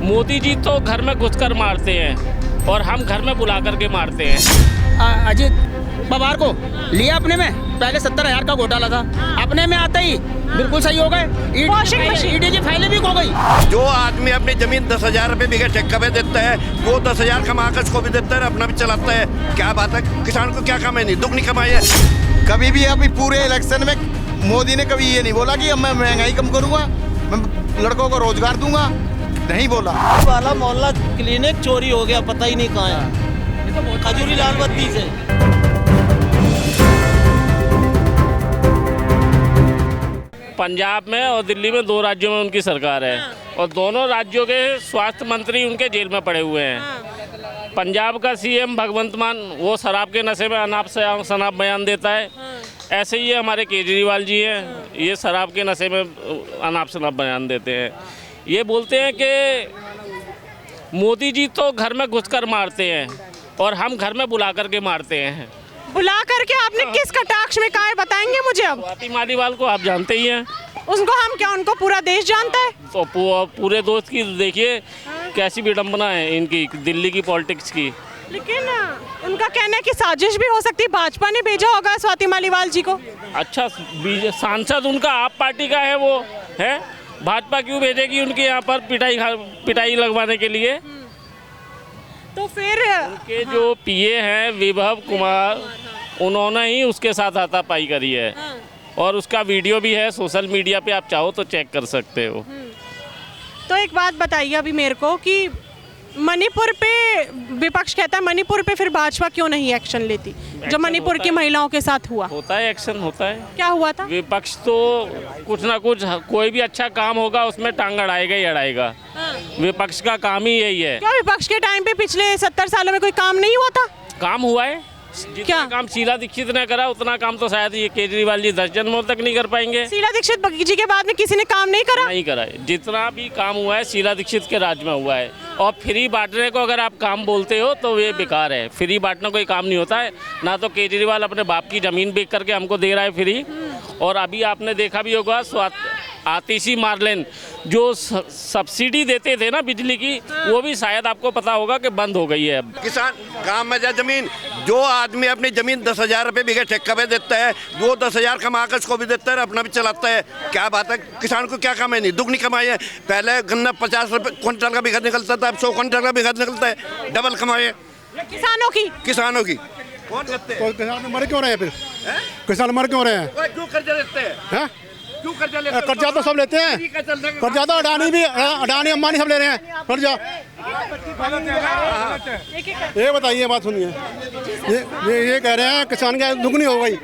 मोदी जी तो घर में घुसकर मारते हैं और हम घर में बुला करके मारते हैं। अजीत पवार को लिया अपने में, पहले 70,000 का घोटाला था, अपने में आते ही बिल्कुल सही हो गए। ईडी की फाइलें भी खो गई। जो आदमी अपनी जमीन 10,000 रुपये बीघे ठेका पे देता है, वो 10,000 कमा कर उसको भी देता है, अपना भी चलाता है। क्या बात है, किसान को क्या कमाई नहीं, दुगनी कमाई है। कभी भी अभी पूरे इलेक्शन में मोदी ने कभी ये नहीं बोला कि अब मैं महंगाई कम करूंगा, मैं लड़कों को रोजगार दूंगा, नहीं बोला। वाला मोहल्ला क्लिनिक चोरी हो गया, पता ही नहीं कहाँ है, खजूरी लाल बत्ती से। पंजाब में और दिल्ली में 2 राज्यों में उनकी सरकार है और दोनों राज्यों के स्वास्थ्य मंत्री उनके जेल में पड़े हुए हैं। पंजाब का सीएम भगवंत मान वो शराब के नशे में अनाप शनाप बयान देता है। ऐसे ही हमारे केजरीवाल जी हैं, ये शराब के नशे में अनाप शनाप बयान देते हैं। ये बोलते हैं कि मोदी जी तो घर में घुसकर मारते हैं और हम घर में बुला करके मारते हैं। बुला करके आपने किस कटाक्ष में कहा है, बताएंगे मुझे? अब स्वाति मालीवाल को आप जानते ही हैं। उनको हम क्या, उनको पूरा देश जानता है? तो पूरे दोस्त की देखिए कैसी विडंबना है इनकी दिल्ली की पॉलिटिक्स की। लेकिन उनका कहना है कि साजिश भी हो सकती है, भाजपा ने भेजा होगा स्वाति मालीवाल जी को। अच्छा, सांसद उनका आप पार्टी का है, वो है भाजपा क्यों भेजेगी उनके यहाँ पर पिटाई लगवाने के लिए? तो फिर उनके जो पीए हैं विभव कुमार, उन्होंने ही उसके साथ हाथापाई करी है और उसका वीडियो भी है सोशल मीडिया पे, आप चाहो तो चेक कर सकते हो। तो एक बात बताइए अभी मेरे को कि मणिपुर पे विपक्ष कहता है मणिपुर पे फिर भाजपा क्यों नहीं एक्शन लेती, जो मणिपुर की महिलाओं के साथ हुआ? होता है, एक्शन होता है। क्या हुआ था? विपक्ष तो कुछ ना कुछ, कोई भी अच्छा काम होगा उसमें टांग अड़ाएगा ही अड़ाएगा। विपक्ष का काम ही यही है। क्या विपक्ष के टाइम पे पिछले 70 सालों में कोई काम नहीं हुआ था? काम हुआ है, जितना काम शीला दीक्षित ने करा उतना काम तो शायद ये केजरीवाल जी 10 जन्मों तक नहीं कर पाएंगे। शीला दीक्षित जी के बाद में किसी ने काम नहीं करा? नहीं करा है, जितना भी काम हुआ है शीला दीक्षित के राज में हुआ है। और फ्री बांटने को अगर आप काम बोलते हो तो ये बेकार है। फ्री बांटना कोई काम नहीं होता है। ना तो केजरीवाल अपने बाप की ज़मीन बेच करके हमको दे रहा है फ्री, और अभी आपने देखा भी होगा आतिशी मार्लेन जो सब्सिडी देते थे ना बिजली की, वो भी शायद आपको पता होगा कि बंद हो गई है अब। किसान गाँव में जा जमीन, जो आदमी अपनी जमीन 10,000 रुपये बीघे ठेका पे देता है, वो 10,000 कमा कर उसको भी देता है, अपना भी चलाता है। क्या बात है, किसान को क्या कमाई नहीं, दुगनी कमाई है। पहले गन्ना 50 रुपये क्विंटल का बीघा निकलता था, अब 100 क्विंटल का बीघा निकलता है, डबल कमाई है किसानों की। कौन करते हैं? तो किसान मर क्यों रहे हैं फिर? किसान मर क्यों रहे हैं? क्यों कर्जा लेते हैं? क्यों कर्जा लेते हैं? कर्जा तो सब लेते हैं, कर्जा तो अडानी अंबानी सब ले रहे हैं कर्जा। ये बताइए, बात सुनिए, ये कह रहे हैं किसान की आय दुगनी हो गई,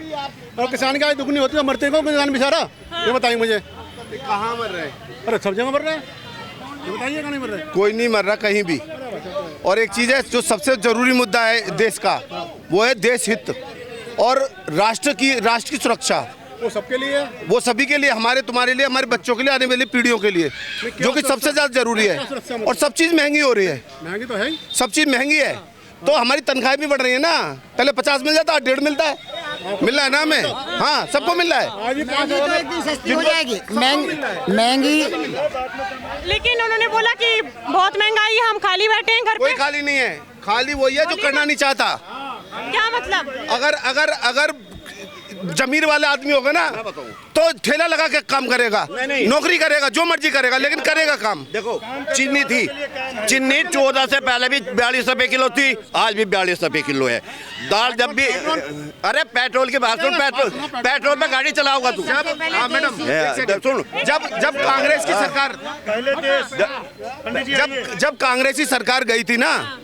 और किसान की आय दुगनी होती है मरते को किसान बेचारा। ये बताइए मुझे, कहाँ मर रहे हैं? अरे सब जगह मर रहे हैं, ये बताइए कहाँ नहीं मर रहे? कोई नहीं मर रहा कहीं भी। और एक चीज़ है जो सबसे जरूरी मुद्दा है देश का, वो है देश हित और राष्ट्र की सुरक्षा। वो सबके लिए, वो सभी के लिए, हमारे तुम्हारे लिए, हमारे बच्चों के लिए, आने वाली पीढ़ियों के लिए, जो कि सबसे ज़्यादा जरूरी है। और सब चीज़ महंगी हो रही है, महंगी तो है ही, सब चीज़ महंगी है, तो हमारी तनख्वाहें भी बढ़ रही है ना। पहले 50 मिल जाता, 1.5 मिलता है, मिल रहा है ना हमें? हाँ, सबको मिल रहा है। सस्ती हो जाएगी, महंगी। लेकिन उन्होंने बोला कि बहुत महंगाई है, हम खाली बैठे हैं घर कोई पे। खाली नहीं है, खाली वही है जो करना नहीं चाहता। क्या मतलब? अगर जमीर वाले आदमी होगा ना तो ठेला लगा के काम करेगा, नौकरी करेगा, जो मर्जी करेगा, लेकिन करेगा काम। देखो, चीनी 14 से पहले भी 42 रुपये किलो थी, आज भी 42 रुपये किलो है। दाल जब भी, अरे पेट्रोल की बात सुन, पेट्रोल पे गाड़ी चलाओगा तू? मैडम सुन, जब कांग्रेस की सरकार, जब कांग्रेसी सरकार गई थी ना,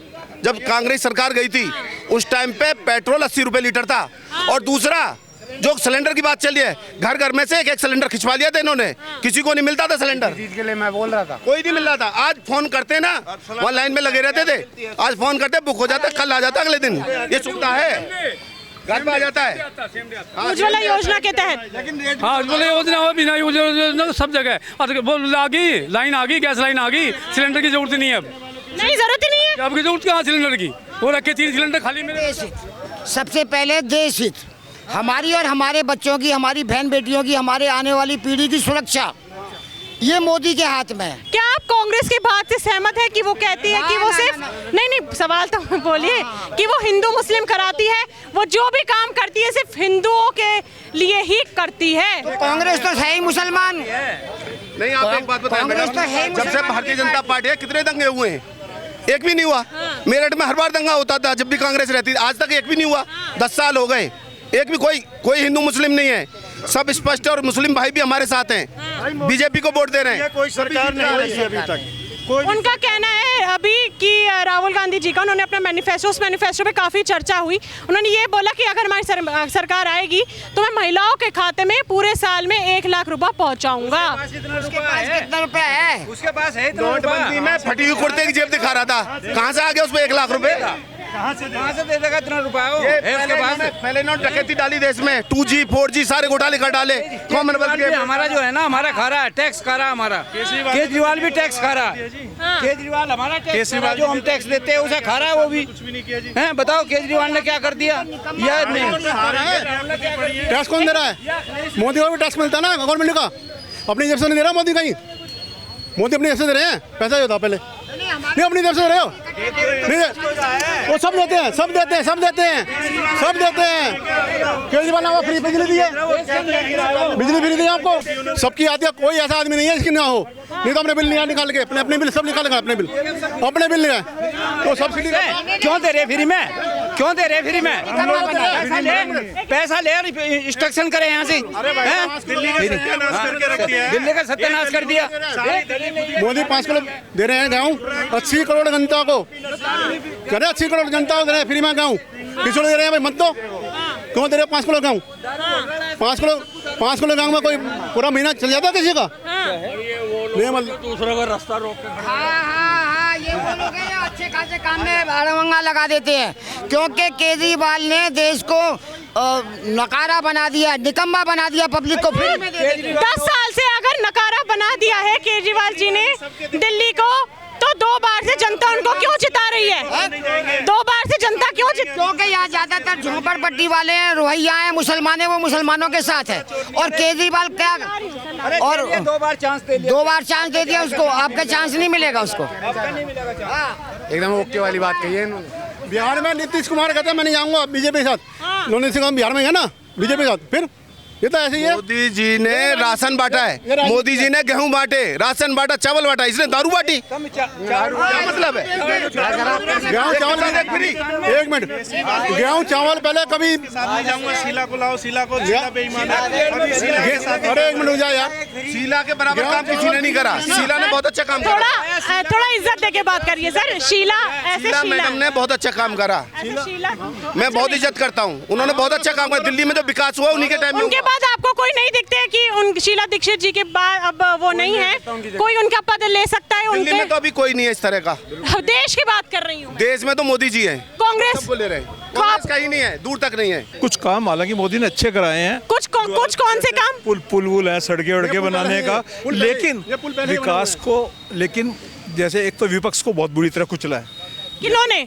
जब कांग्रेस सरकार गई थी उस टाइम पे पेट्रोल 80 रुपये लीटर था। और दूसरा जो सिलेंडर की बात चली है, घर घर में से एक सिलेंडर खिंचवा लिया था इन्होंने, किसी को नहीं मिलता था सिलेंडर। चीज के लिए मैं बोल रहा था, कोई नहीं मिल रहा था। आज फोन करते ना, वहाँ लाइन में लगे रहते थे, आज फोन करते बुक हो जाता, कल आ जाता, अगले दिन। ये सुविधा है, घर पे आ जाता है। उज्ज्वला योजना के तहत। हाँ, उज्ज्वला योजना हो, बिना योजना सब जगह वो आ गई, लाइन आ गई, गैस लाइन आ गई, सिलेंडर की जरूरत नहीं है अब। नहीं, जरूरत ही नहीं है। आपकी जरूरत कहाँ सिलेंडर की? वो रखे 3 सिलेंडर खाली मेरे। सबसे पहले देश हित, हमारी और हमारे बच्चों की, हमारी बहन बेटियों की, हमारे आने वाली पीढ़ी की सुरक्षा, ये मोदी के हाथ में है। क्या आप कांग्रेस की बात से सहमत है कि वो कहती है कि वो सिर्फ नहीं सवाल तो बोलिए कि वो हिंदू मुस्लिम कराती है, वो जो भी काम करती है सिर्फ हिंदुओं के लिए ही करती है? तो कांग्रेस तो है ही मुसलमान। नहीं, आप एक बात बताएं कांग्रेस तो है मैडम, जब से मुसलमान भारतीय जनता पार्टी है कितने दंगे हुए हैं? एक भी नहीं हुआ। मेरठ में हर बार दंगा होता था जब भी कांग्रेस रहती थी, आज तक एक भी नहीं हुआ। 10 साल हो गए, एक भी कोई हिंदू मुस्लिम नहीं है, सब स्पष्ट है। और मुस्लिम भाई भी हमारे साथ हैं, बीजेपी को वोट दे रहे हैं। कोई सरकार नहीं रही अभी तक। उनका कहना है अभी कि राहुल गांधी जी का, उन्होंने अपना मैनिफेस्टो, उस मैनिफेस्टो पे काफ़ी चर्चा हुई। उन्होंने ये बोला कि अगर हमारी सरकार आएगी तो मैं महिलाओं के खाते में पूरे साल में 1 लाख रुपया पहुंचाऊंगा। कितना रुपया है उसके पास है नोटबंदी में फटी हुई कुर्ते की जेब दिखा रहा था, कहाँ से आ गया उसमें 1 लाख रुपए? कहाँ से दे देगा इतना रुपया? पहले नोट डकैती डाली देश में, 2G 4G सारे घोटाले कर डाले। कॉमनवेल्थ के हमारा जो है ना, हमारा खा रहा है, टैक्स खा रहा है हमारा। केजरीवाल भी टैक्स खा रहा है। केजरीवाल हमारा टैक्स, जो हम टैक्स देते हैं उसे खा रहा है वो भी। हैं बताओ केजरीवाल ने क्या कर दिया? याद नहीं। टैक्स कौन दे रहा है? मोदी को भी टैक्स मिलता है ना गवर्नमेंट का, अपनी जेब से नहीं दे रहा मोदी कहीं। मोदी अपनी जेब से दे रहे हैं, पैसा जो था पहले नहीं अपनी जेब से दे रहे हो। नहीं, वो सब देते हैं, सब देते हैं, सब देते हैं, सब देते हैं। केजरीवाल ने फ्री बिजली दी है, बिजली फ्री दी है आपको, सबकी आती है। कोई ऐसा आदमी नहीं है जिसकी ना हो। नहीं तो अपने बिल निकाल के अपने बिल सब निकाल अपने बिल नहीं है तो सब्सिडी क्यों दे रहे फ्री में? क्यों दे रहे फ्री में? पैसा ले इंस्ट्रक्शन करे यहाँ से। दिल्ली का सत्यानाश कर दिया। मोदी 5 किलो दे रहे हैं गेहूँ 80 करोड़ जनता को, कह रहे 80 करोड़ जनता को दे रहे हैं फ्री में गेहूँ। किसी दे रहे हैं भाई? मत दो। क्यों दे रहे हैं 5 किलो गेहूँ? 5 किलो गेहूँ में कोई पूरा महीना चल जाता है किसी का? दूसरे को रास्ता रोक के हाँ, ये वो लोग हैं अच्छे खासे काम में भाड़ावंगा लगा देते हैं। क्योंकि केजरीवाल ने देश को नकारा बना दिया, निकम्मा बना दिया, पब्लिक को फ्री में दे दिया। 10 साल से अगर नकारा बना दिया है केजरीवाल जी ने दिल्ली को, तो 2 बार से जनता उनको क्यों जिता रही है? 2 बार से जनता क्यों क्योंकि यहाँ ज्यादातर झोपड़पट्टी वाले हैं, रोहैया हैं, मुसलमान हैं, वो मुसलमानों के साथ है। और केजरीवाल क्या और 2 बार चांस दे दिया, 2 बार चांस दे दिया उसको, आपका चांस नहीं मिलेगा उसको। एकदम ओके वाली बात कही है इन्होंने। बिहार में नीतीश कुमार कहते हैं मैं नहीं जाऊंगा बीजेपी के साथ। उन्होंने से कहा बिहार में है ना बीजेपी के साथ, फिर ये तो ऐसे ही है। मोदी जी ने राशन बांटा है, मोदी जी ने गेहूं बांटे, राशन बांटा, चावल बांटा, इसने दारू बांटी। क्या मतलब है? गेहूँ चावल फ्री। 1 मिनट, गेहूँ चावल पहले कभी शीला को लाओ, शीला को बेईमान। अरे 1 मिनट हो जाए यार, शीला के बराबर काम किसी ने नहीं करा। शीला ने बहुत अच्छा काम करा। थोड़ा इज्जत देके बात करिए सर। शीला शीला मैडम ने बहुत अच्छा काम करा, मैं बहुत इज्जत करता हूँ। उन्होंने बहुत अच्छा काम करा। दिल्ली में जो विकास हुआ उन्हीं के टाइम में। बाद आपको कोई नहीं दिखते हैं कि उन शीला दीक्षित जी के बाद अब वो नहीं है, कोई उनका पद ले सकता है? दिल्ली में तो अभी कोई नहीं है इस तरह का। देश की बात कर रही हूँ। देश में तो मोदी जी हैं, कांग्रेस बोले रहे, कांग्रेस कहीं नहीं है, दूर तक नहीं है। कुछ काम हालांकि मोदी ने अच्छे कराए हैं, कुछ कौन से काम? पुल है, सड़कें वड़के बनाने का, लेकिन विकास को, लेकिन जैसे एक तो विपक्ष को बहुत बुरी तरह कुचला है किन्होंने?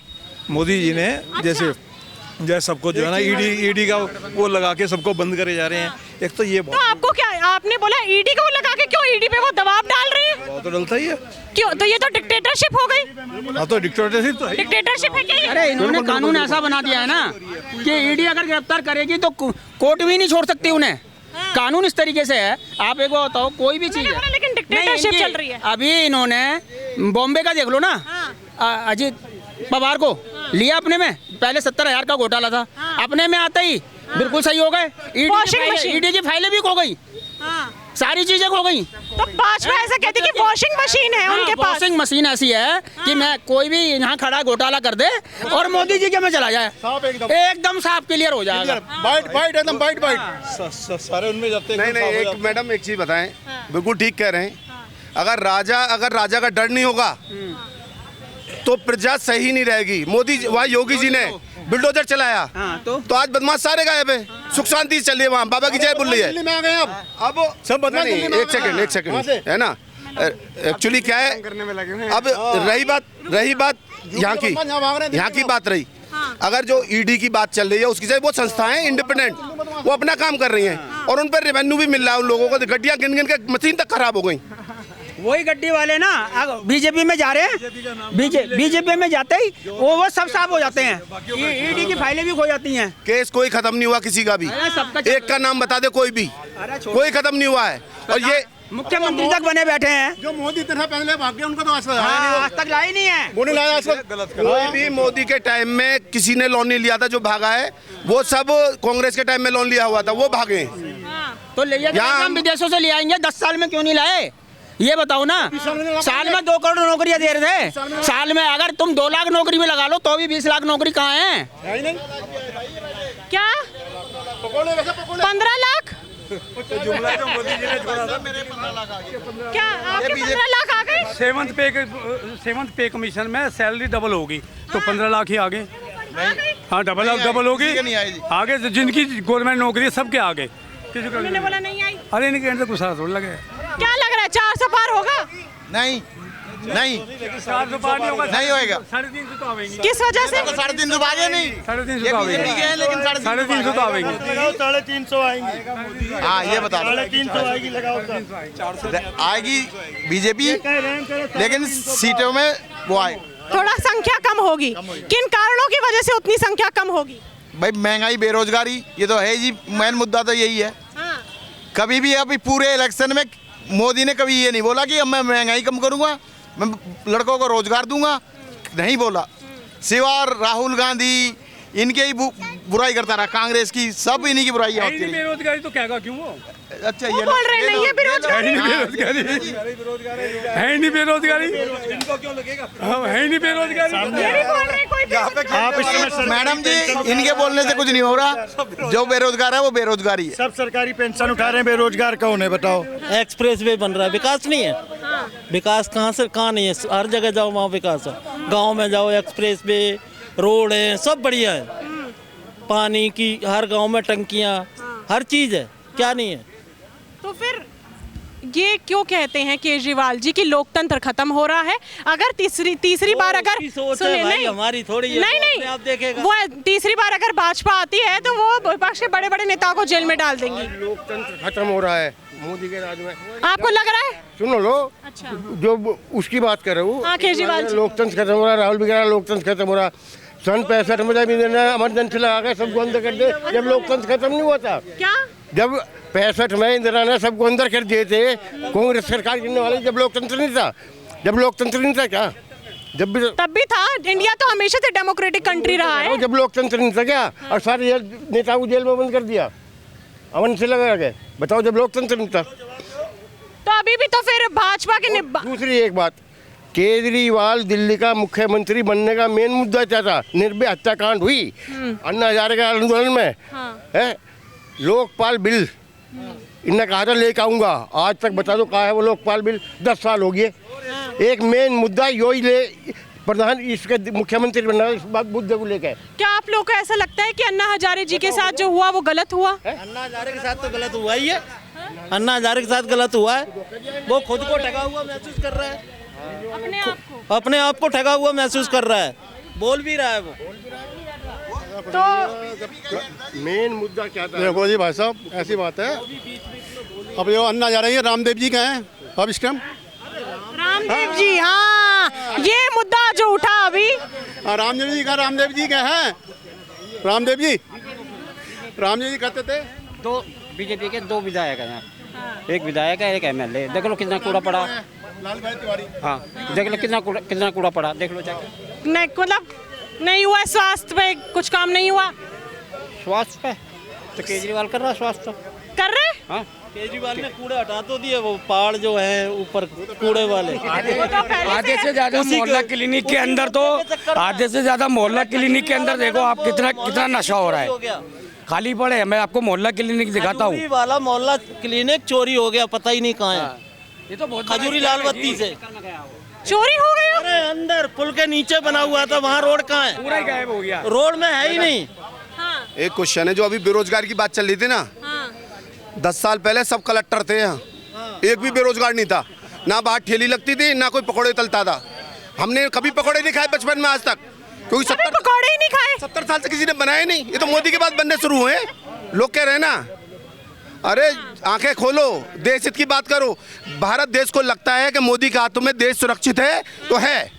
मोदी जी ने। जैसे सबको जो है ना ईडी का वो लगा के सबको बंद करे जा रहे हैं। एक तो ये तो आपको क्या, आपने बोला ईडी को लगा के, क्यों ईडी पे वो दबाव डाल रही है? बहुत तो डलता ही है। क्यों? तो ये तो डिक्टेटरशिप हो गई। हाँ तो डिक्टेटरशिप तो है। डिक्टेटरशिप है क्या ये? अरे इन्होंने कानून ऐसा बना दिया है ना कि ईडी अगर गिरफ्तार करेगी तो कोर्ट भी नहीं छोड़ सकती उन्हें। कानून इस तरीके से है। आप एक बात बताओ, कोई भी चीज है, लेकिन डिक्टेटरशिप चल रही है। अभी इन्होंने बॉम्बे का देख लो ना, अजीत पवार को लिया अपने में, पहले 70,000 का घोटाला था, अपने में आता ही बिल्कुल सही हो गए। ईडी की फाइलें भी खो गई, सारी चीजें खो गई। तो भाजपा ऐसा कहती है कि वॉशिंग मशीन है उनके पास। वॉशिंग मशीन ऐसी है कि मैं कोई भी यहाँ खड़ा घोटाला कर दे और मोदी जी के में चला जाए, एकदम साफ क्लियर हो जाएगा। बाइट एकदम बाइट सारे उनमें जाते हैं। नहीं, एक मैडम एक चीज बताएं, बिल्कुल ठीक कह रहे हैं। अगर राजा का डर नहीं होगा तो प्रजा सही नहीं रहेगी। मोदी वहाँ योगी जी ने बुलडोजर चलाया, तो आज बदमाश सारे गायब है, सुख शांति चल रही है वहाँ, बाबा की जय बोल रही है। दिल्ली में आ गए अब सब बदमाश। एक सेकंड है ना, एक्चुअली क्या है, अब रही बात यहाँ की बात रही। अगर जो ईडी की बात चल रही है उसकी वो संस्थाएं इंडिपेंडेंट, वो अपना काम कर रही हैं और उन पर रेवेन्यू भी मिल रहा है उन लोगों को। गड्डियां गिन के मशीन तक खराब हो गई, वही गड्डी वाले ना बीजेपी में जा रहे हैं, बीजेपी में जाते ही वो सब साफ हो जाते हैं, ईडी की फाइलें भी खो जाती हैं। केस कोई खत्म नहीं हुआ किसी का भी, एक का नाम बता दे कोई भी, कोई खत्म नहीं हुआ है। और ये मुख्यमंत्री तक बने बैठे हैं, जो मोदी तरह पहले भाग गया उनका तो आज तक लाई नहीं है। वो नहीं लाया आज तक। कोई भी मोदी के टाइम में किसी ने लोन नहीं लिया था जो भागा है, वो सब कांग्रेस के टाइम में लोन लिया हुआ था वो भागे। तो ले हम विदेशों से ले आएंगे, 10 साल में क्यों नहीं लाए ये बताओ ना। साल में 2 करोड़ नौकरियां दे रहे थे, साल में अगर तुम 2 लाख नौकरी में लगा लो तो भी 20 लाख नौकरी कहाँ है? क्या 15 लाख? क्या आपके 15 लाख आ गए? 7th पे कमीशन में सैलरी डबल होगी तो 15 लाख ही आगे। हाँ डबल होगी आगे, जिनकी गवर्नमेंट नौकरी है सबके आगे। उन्होंने बोला नहीं आई। अरे इनके अंदर कुछ थोड़ा लगे। क्या लग रहा है 400 पार होगा? नहीं 400 पार नहीं होगा, नहीं होएगा। 350 तो आवेंगे। किस वजह से? 350 आगे नहीं, 350 तो आवेंगे, लेकिन 350 तो आवेंगे। 350 आएंगे। हाँ ये बता 350 आएगी, लगाओ 400 आएगी बीजेपी, लेकिन सीटों में वो आए थोड़ा संख्या कम होगी। किन कारणों की वजह से उतनी संख्या कम होगी? भाई महंगाई, बेरोजगारी, ये तो है जी, मेन मुद्दा तो यही है। हाँ। कभी भी अभी पूरे इलेक्शन में मोदी ने कभी ये नहीं बोला कि अब मैं महंगाई कम करूंगा, मैं लड़कों को रोजगार दूंगा, नहीं बोला। सिवा राहुल गांधी इनके ही बुराई करता रहा, कांग्रेस की सब इन्हीं की बुराई होती रही। बेरोजगारी तो कहेगा क्यों वो? अच्छा वो बोल रहे नहीं है बेरोजगारी, है नहीं बेरोजगारी, इनको क्यों लगेगा? है नहीं बेरोजगारी। मैडम जी इनके बोलने से कुछ नहीं हो रहा, जो बेरोजगार है वो बेरोजगारी है। सब सरकारी पेंशन उठा रहे हैं, बेरोजगार कौन है बताओ? एक्सप्रेस वे बन रहा है, विकास नहीं है। विकास कहाँ से कहाँ नहीं है, हर जगह जाओ वहाँ विकास है। गांव में जाओ एक्सप्रेस वे, रोड है, सब बढ़िया है। पानी की हर गांव में टंकियाँ, हर चीज़ है, क्या नहीं है। तो फिर ये क्यों कहते हैं केजरीवाल जी कि लोकतंत्र खत्म हो रहा है? अगर तीसरी बार अगर सुनिए, नहीं हमारी थोड़ी नहीं आप देखेगा, वो तीसरी बार अगर भाजपा आती है तो वो विपक्ष के बड़े बड़े नेताओं को जेल में डाल देंगी। लोकतंत्र खत्म हो रहा है मोदी के राज में। आपको लग रहा है? सुनो लो, अच्छा जो उसकी बात कर रहा हूँ, हाँ, केजरीवाल जी। लोकतंत्र खत्म हो रहा है, राहुल भी कह रहा है लोकतंत्र खत्म हो रहा है। सन 65 में जब इमरजेंसी लगा के सबको अंदर कर दे, जब लोकतंत्र खत्म नहीं हुआ था। क्या? जब 65 में इंदिरा ने सबको अंदर कर दिए थे, कांग्रेस सरकार गिरने वाली, जब लोकतंत्र नहीं था, जब लोकतंत्र नहीं था क्या? जब भी तब भी था। इंडिया तो हमेशा से डेमोक्रेटिक कंट्री रहा है। जब लोकतंत्र नहीं था क्या? और सारे नेताओं को जेल में बंद कर दिया, अमन से लगा के बताओ, जब लोकतंत्र नहीं था। तो अभी भी तो फिर भाजपा के दूसरी एक बात, केजरीवाल दिल्ली का मुख्यमंत्री बनने का मेन मुद्दा क्या था? निर्भया हत्याकांड हुई, अन्ना हजारे का आंदोलन में है, लोकपाल बिल इन्हें कहा था लेके आऊंगा, आज तक बता दो कहाँ है वो लोकपाल बिल? 10 साल हो गए। एक मेन मुद्दा यही ले प्रधान इसके मुख्यमंत्री बनना, इस बात मुद्दे को लेकर। क्या आप लोग को ऐसा लगता है कि अन्ना हजारे जी के साथ जो हुआ वो गलत हुआ? अन्ना हजारे के साथ तो गलत हुआ ही है, अन्ना हजारे के साथ गलत हुआ है। वो खुद को ठगा हुआ महसूस कर रहा है, अपने आप को ठगा हुआ महसूस कर रहा है, बोल भी रहा है वो। तो मेन मुद्दा क्या था? देखो जी भाई साहब, ऐसी बात है, अब जो अन्ना जा रही है रामदेव जी का है अब इस टाइम। रामदेव जी, हाँ ये मुद्दा जो उठा अभी, रामदेव जी का है। रामदेव जी कहते थे दो बीजेपी के 2 विधायक हैं, एक विधायक है, एक एमएलए। देख लो कितना कूड़ा पड़ा, लाल भाई तिवारी। हाँ देख लो कितना कूड़ा पड़ा, देख लो जाके। नहीं मतलब नहीं हुआ, स्वास्थ्य पे कुछ काम नहीं हुआ। स्वास्थ्य पे तो केजरीवाल कर रहा, स्वास्थ्य कर रहे। हाँ केजरीवाल ने कूड़ा हटा तो दिया, वो पहाड़ जो है ऊपर कूड़े वाले। आधे से ज्यादा मोहल्ला क्लिनिक के अंदर तो आधे से ज्यादा मोहल्ला क्लिनिक के अंदर देखो आप कितना नशा हो रहा है, खाली पड़े हैं। मैं आपको मोहल्ला क्लिनिक दिखाता हूँ, वाला मोहल्ला क्लिनिक चोरी हो गया, पता ही नहीं कहाँ है। ये तो बहुत खजूरी लाल बत्ती से चोरी हो गई। अरे अंदर पुल के नीचे बना हुआ था, वहाँ रोड कहाँ है? पूरा ही गायब हो गया, रोड में है ही नहीं। एक क्वेश्चन है, जो अभी बेरोजगार की बात चल रही थी ना, 10 साल पहले सब कलेक्टर थे यहाँ, एक भी बेरोजगार नहीं था, ना बाहर ठेली लगती थी, ना कोई पकौड़े तलता था। हमने कभी पकौड़े नहीं खाए बचपन में आज तक, क्योंकि 70 पकौड़े ही नहीं खाए। 70 साल से किसी ने बनाए नहीं, ये तो मोदी के बाद बनने शुरू हुए। लोग कह रहे हैं ना, अरे आंखें खोलो, देश हित की बात करो। भारत देश को लगता है कि मोदी के हाथों में देश सुरक्षित है तो है,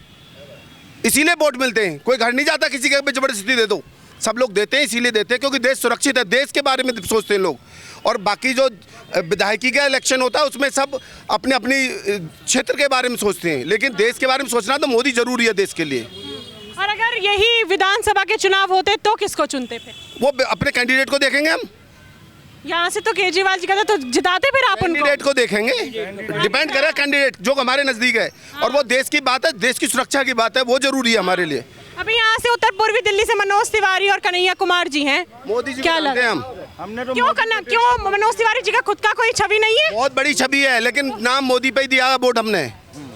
इसीलिए वोट मिलते हैं। कोई घर नहीं जाता किसी के पे जबरदस्ती दे दो, सब लोग देते हैं इसीलिए देते हैं क्योंकि देश सुरक्षित है, देश के बारे में सोचते हैं लोग। और बाकी जो विधायकी का इलेक्शन होता है उसमें सब अपने अपनी क्षेत्र के बारे में सोचते हैं, लेकिन देश के बारे में सोचना तो मोदी जरूरी है देश के लिए। और अगर यही विधानसभा के चुनाव होते तो किसको चुनते फिर? वो अपने कैंडिडेट को देखेंगे हम। यहाँ से तो केजरीवाल जी का था, तो जिताते फिर आप उनको? कैंडिडेट को देखेंगे, डिपेंड करे कैंडिडेट जो हमारे नजदीक है। और वो देश की बात है, देश की सुरक्षा की बात है, वो जरूरी है हमारे लिए। अभी यहाँ से उत्तर पूर्वी दिल्ली से मनोज तिवारी और कन्हैया कुमार जी हैं, मोदी जी क्या को जानते हैं लगता हम। हमने तो क्यों मनोज तिवारी जी का खुद का कोई छवि नहीं है? बहुत बड़ी छवि है, लेकिन नाम मोदी पे ही दिया वोट हमने।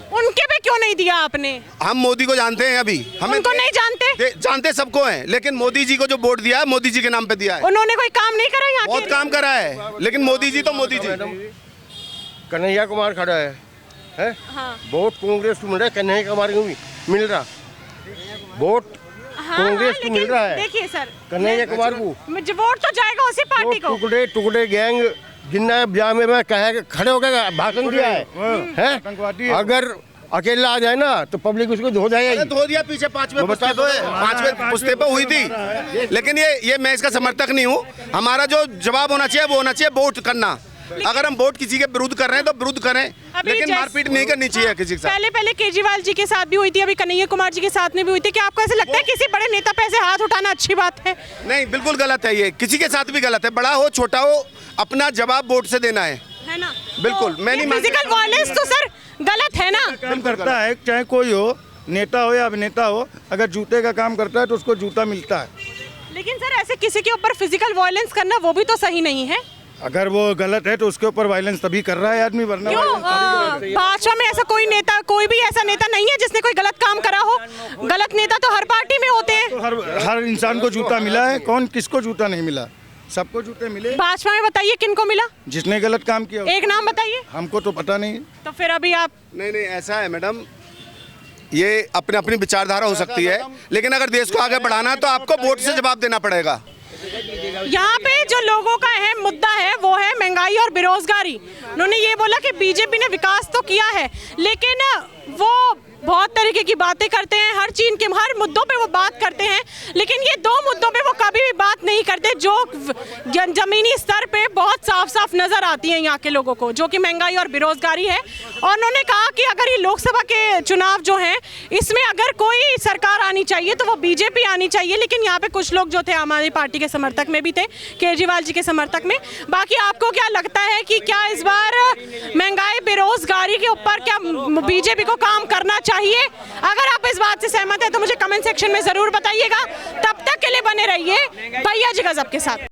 उनके पे क्यों नहीं दिया आपने? हम मोदी को जानते हैं, अभी हमें उनको नहीं जानते? जानते सबको हैं, लेकिन मोदी जी को जो वोट दिया है मोदी जी के नाम पे दिया है। उन्होंने कोई काम नहीं करा यहाँ? बहुत काम करा है, लेकिन मोदी जी तो मोदी जी। कन्हैया कुमार खड़ा है हाँ। वोट कांग्रेस को मिल रहा है, कन्हैया कुमार को भी मिल रहा वोट, कांग्रेस को मिल रहा है। देखिए सर, कन्हैया कुमार को वोट तो जाएगा उसी पार्टी को। टुकड़े टुकड़े गैंग जिन्ना ब्याह में कहा खड़े होकर भाषण दिया है, अगर अकेला आ जाए ना तो पब्लिक उसको धो जाएगी। धो दिया पीछे पांचवें पुस्ते पे हुई थी, लेकिन ये मैं इसका समर्थक नहीं हूँ। हमारा जो जवाब होना चाहिए वो होना चाहिए वोट करना। अगर हम वोट किसी के विरुद्ध कर रहे हैं तो विरुद्ध करें, लेकिन मारपीट नहीं करनी चाहिए किसी के साथ। पहले केजरीवाल जी के साथ भी हुई थी, अभी कन्हैया कुमार जी के साथ में भी हुई थी। क्या आपको ऐसा लगता है किसी बड़े नेता पे ऐसे हाथ उठाना अच्छी बात है? नहीं, बिल्कुल गलत है, ये किसी के साथ भी गलत है। बड़ा हो छोटा हो, अपना जवाब वोट से देना है ना? बिल्कुल। तो मैं नहीं, फिजिकल वायलेंस तो सर गलत है ना? काम करता है, चाहे कोई हो, नेता हो या अभिनेता हो, अगर जूते का काम करता है तो उसको जूता मिलता है। लेकिन सर ऐसे किसी के ऊपर फिजिकल वायलेंस करना वो भी तो सही नहीं है। अगर वो गलत है तो उसके ऊपर वायलेंस तभी कर रहा है आदमी, वरना भाजपा में ऐसा कोई नेता, कोई भी ऐसा नेता नहीं है जिसने कोई गलत काम करा हो। गलत नेता तो हर पार्टी में होते हैं। तो हर इंसान को जूता मिला है, कौन किसको जूता नहीं मिला? सबको जूते मिले। भाजपा में बताइए किनको मिला जिसने गलत काम किया? एक नाम बताइए। हमको तो पता नहीं। तो फिर अभी आप नहीं, ऐसा है मैडम, ये अपनी अपनी विचारधारा हो सकती है, लेकिन अगर देश को आगे बढ़ाना है तो आपको वोट से जवाब देना पड़ेगा। यहाँ पे जो लोगों का है मुद्दा है वो है महंगाई और बेरोजगारी। उन्होंने ये बोला कि बीजेपी ने विकास तो किया है, लेकिन वो बहुत तरीके की बातें करते हैं, हर चीज के हर मुद्दों पे वो बात करते हैं, लेकिन ये दो मुद्दों पे वो कभी भी बात नहीं करते जो जमीनी स्तर पे बहुत साफ साफ नजर आती है यहाँ के लोगों को, जो कि महंगाई और बेरोजगारी है। और उन्होंने कहा कि अगर ये लोकसभा के चुनाव जो हैं इसमें अगर कोई सरकार आनी चाहिए तो वो बीजेपी आनी चाहिए। लेकिन यहाँ पे कुछ लोग जो थे आम आदमी पार्टी के समर्थक में भी थे, केजरीवाल जी के समर्थक में। बाकी आपको क्या लगता है कि क्या इस बार महंगाई बेरोजगारी के ऊपर क्या बीजेपी को काम करना चाहिए? अगर आप इस बात से सहमत हैं तो मुझे कमेंट सेक्शन में जरूर बताइएगा। तब तक के लिए बने रहिए भैया जी गजब के साथ।